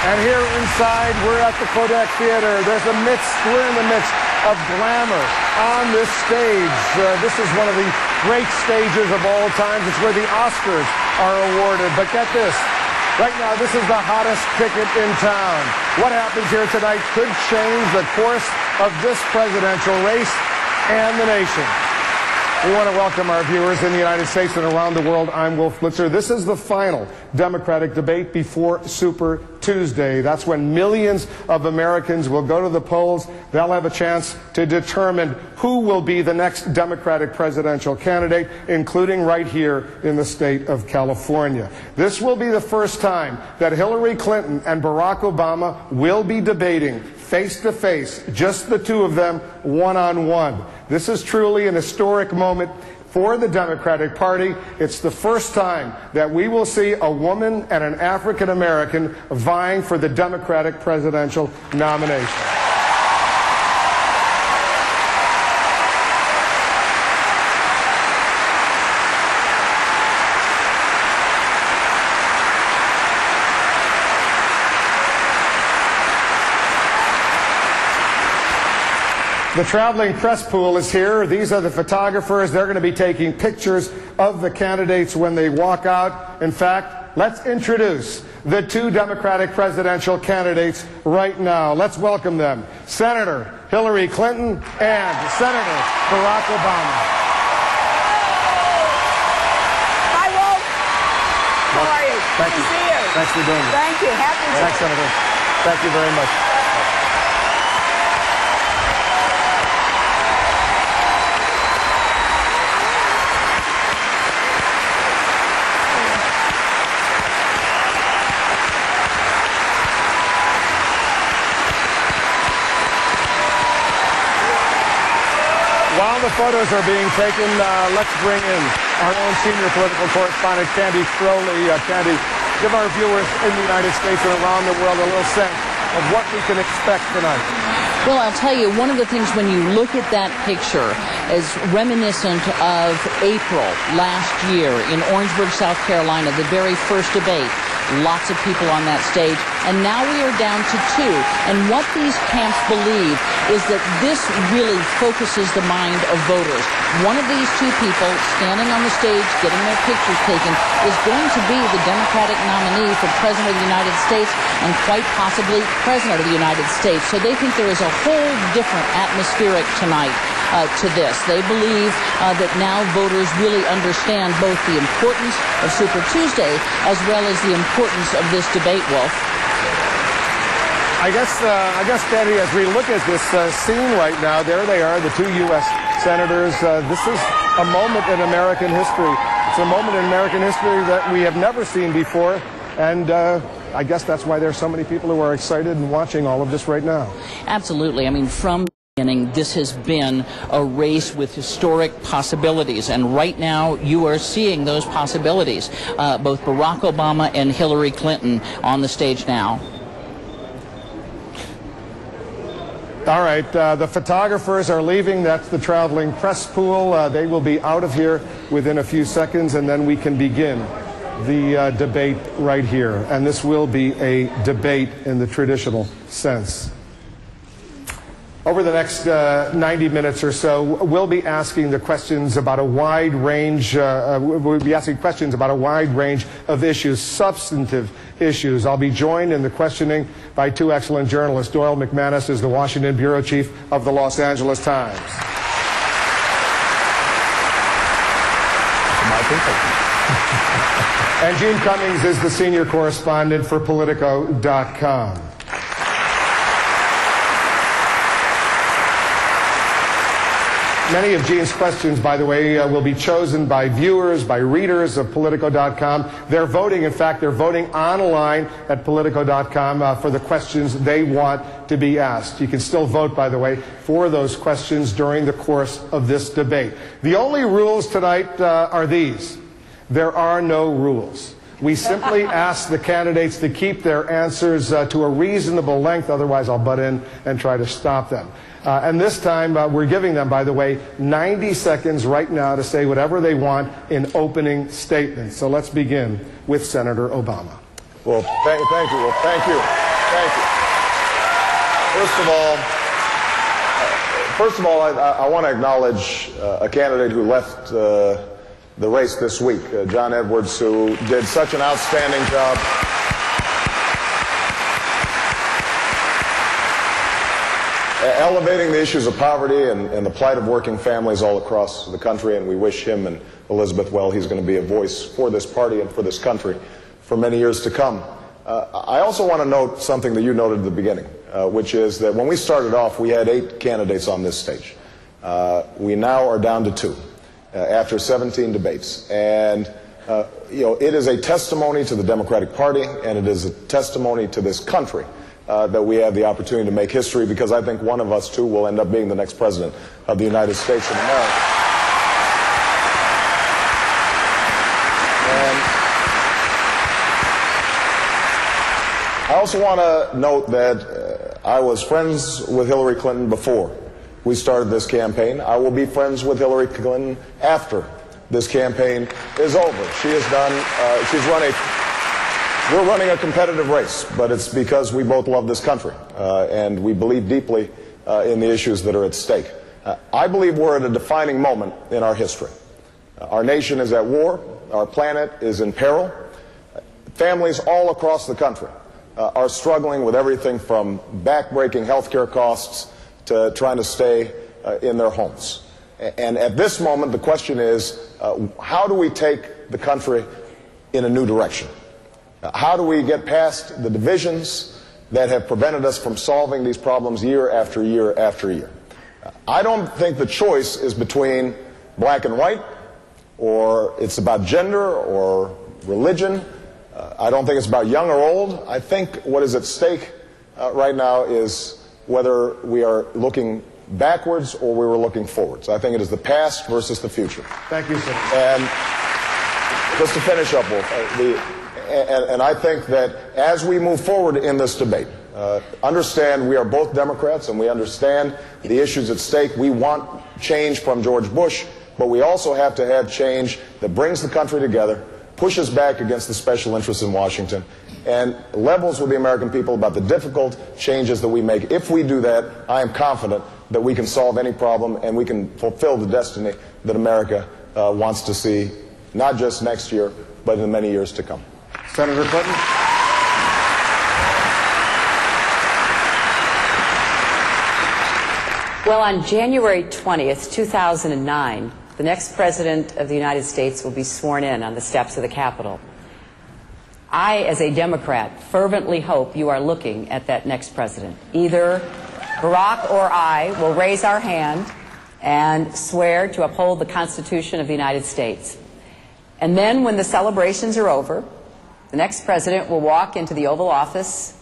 And here inside, we're at the Kodak Theater. We're in the midst of glamour on this stage. This is one of the great stages of all times. It's where the Oscars are awarded. But get this, right now this is the hottest ticket in town. What happens here tonight could change the course of this presidential race and the nation. We want to welcome our viewers in the United States and around the world. I'm Wolf Blitzer. This is the final Democratic debate before Super Tuesday. That's when millions of Americans will go to the polls. They'll have a chance to determine who will be the next Democratic presidential candidate, including right here in the state of California. This will be the first time that Hillary Clinton and Barack Obama will be debating face-to-face, just the two of them, one-on-one. This is truly an historic moment for the Democratic Party. It's the first time that we will see a woman and an African American vying for the Democratic presidential nomination. The traveling press pool is here. These are the photographers. They're going to be taking pictures of the candidates when they walk out. In fact, let's introduce the two Democratic presidential candidates right now. Let's welcome them. Senator Hillary Clinton and Senator Barack Obama. Hi, Wolf. How are you? Thank you. Good to see you. Thanks for doing it. Thank you. Happy to. Thanks, Senator. Thank you very much. While the photos are being taken, let's bring in our own senior political correspondent, Candy Crowley. Candy, give our viewers in the United States and around the world a little sense of what we can expect tonight. Well, I'll tell you, one of the things when you look at that picture is reminiscent of April last year in Orangeburg, South Carolina, the very first debate. Lots of people on that stage, and now we are down to two. And what these camps believe is that this really focuses the mind of voters. One of these two people standing on the stage, getting their pictures taken, is going to be the Democratic nominee for President of the United States and quite possibly President of the United States. So they think there is a whole different atmospheric tonight to this. They believe that now voters really understand both the importance of Super Tuesday as well as the importance of this debate, Wolf. I guess, Candy, as we look at this scene right now, there they are, the two U.S. senators. This is a moment in American history. It's a moment in American history that we have never seen before, and I guess that's why there's so many people who are excited and watching all of this right now. Absolutely. I mean, from this has been a race with historic possibilities, and right now you are seeing those possibilities. Both Barack Obama and Hillary Clinton on the stage now. All right, the photographers are leaving. That's the traveling press pool. They will be out of here within a few seconds, and then we can begin the debate right here. And this will be a debate in the traditional sense. Over the next 90 minutes or so, we'll be asking the questions about a wide range. We'll be asking questions about a wide range of issues, substantive issues. I'll be joined in the questioning by two excellent journalists. Doyle McManus is the Washington bureau chief of the Los Angeles Times. And Jeanne Cummings is the senior correspondent for Politico.com. Many of Jeanne's questions, by the way, will be chosen by viewers, by readers of Politico.com. They're voting, in fact, they're voting online at Politico.com for the questions they want to be asked. You can still vote, by the way, for those questions during the course of this debate. The only rules tonight are these. There are no rules. We simply ask the candidates to keep their answers to a reasonable length, otherwise I'll butt in and try to stop them. And this time, we're giving them, by the way, 90 seconds right now to say whatever they want in opening statements. So let's begin with Senator Obama. Well, thank you. Well, thank you. Thank you. First of all, I want to acknowledge a candidate who left the race this week, John Edwards, who did such an outstanding job. Elevating the issues of poverty and the plight of working families all across the country, and we wish him and Elizabeth well. He's going to be a voice for this party and for this country for many years to come. I also want to note something that you noted at the beginning, which is that when we started off, we had 8 candidates on this stage. We now are down to 2 after 17 debates. And it is a testimony to the Democratic Party, and it is a testimony to this country that we have the opportunity to make history, because I think one of us two will end up being the next president of the United States of America. And I also want to note that I was friends with Hillary Clinton before we started this campaign. I will be friends with Hillary Clinton after this campaign is over. She has done, we're running a competitive race, but it's because we both love this country, and we believe deeply in the issues that are at stake. I believe we're at a defining moment in our history. Our nation is at war. Our planet is in peril. Families all across the country are struggling with everything from back-breaking health care costs to trying to stay in their homes. And at this moment, the question is, how do we take the country in a new direction? How do we get past the divisions that have prevented us from solving these problems year after year after year? I don't think the choice is between black and white, or it's about gender or religion. I don't think it's about young or old. I think what is at stake right now is whether we are looking backwards or we were looking forwards. I think it is the past versus the future. Thank you, sir. And just to finish up, Wolf, and I think that as we move forward in this debate, understand we are both Democrats and we understand the issues at stake. We want change from George Bush, but we also have to have change that brings the country together, pushes back against the special interests in Washington, and levels with the American people about the difficult changes that we make. If we do that, I am confident that we can solve any problem and we can fulfill the destiny that America wants to see, not just next year, but in many years to come. Senator Clinton. Well, on January 20th, 2009, the next President of the United States will be sworn in on the steps of the Capitol. I, as a Democrat, fervently hope you are looking at that next president. Either Barack or I will raise our hand and swear to uphold the Constitution of the United States. And then when the celebrations are over, the next president will walk into the Oval Office,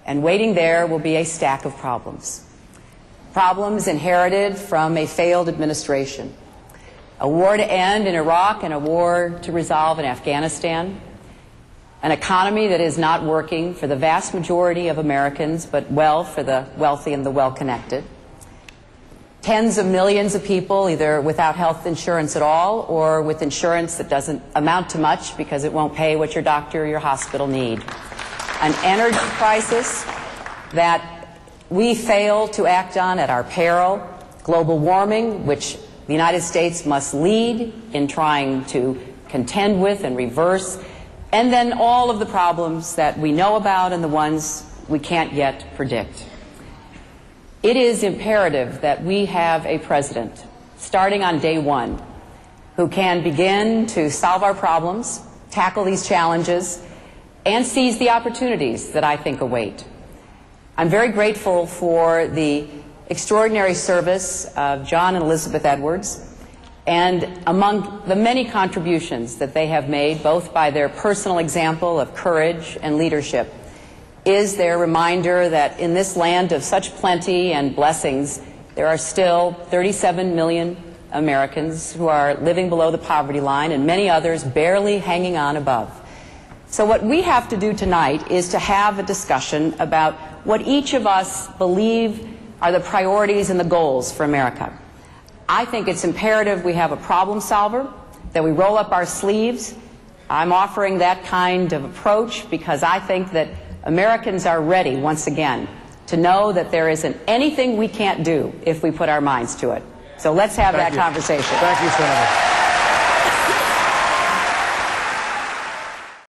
and waiting there will be a stack of problems. Problems inherited from a failed administration. A war to end in Iraq and a war to resolve in Afghanistan. An economy that is not working for the vast majority of Americans, but well for the wealthy and the well-connected. Tens of millions of people either without health insurance at all or with insurance that doesn't amount to much because it won't pay what your doctor or your hospital need. An energy crisis that we fail to act on at our peril. Global warming, which the United States must lead in trying to contend with and reverse. And then all of the problems that we know about and the ones we can't yet predict. It is imperative that we have a president, starting on day one, who can begin to solve our problems, tackle these challenges, and seize the opportunities that I think await. I'm very grateful for the extraordinary service of John and Elizabeth Edwards, and among the many contributions that they have made, both by their personal example of courage and leadership, is their reminder that in this land of such plenty and blessings, there are still 37 million Americans who are living below the poverty line and many others barely hanging on above. So what we have to do tonight is to have a discussion about what each of us believe are the priorities and the goals for America. I think it's imperative we have a problem solver, that we roll up our sleeves. I'm offering that kind of approach because I think that Americans are ready, once again, to know that there isn't anything we can't do if we put our minds to it. So let's have that conversation. Thank you, Senator.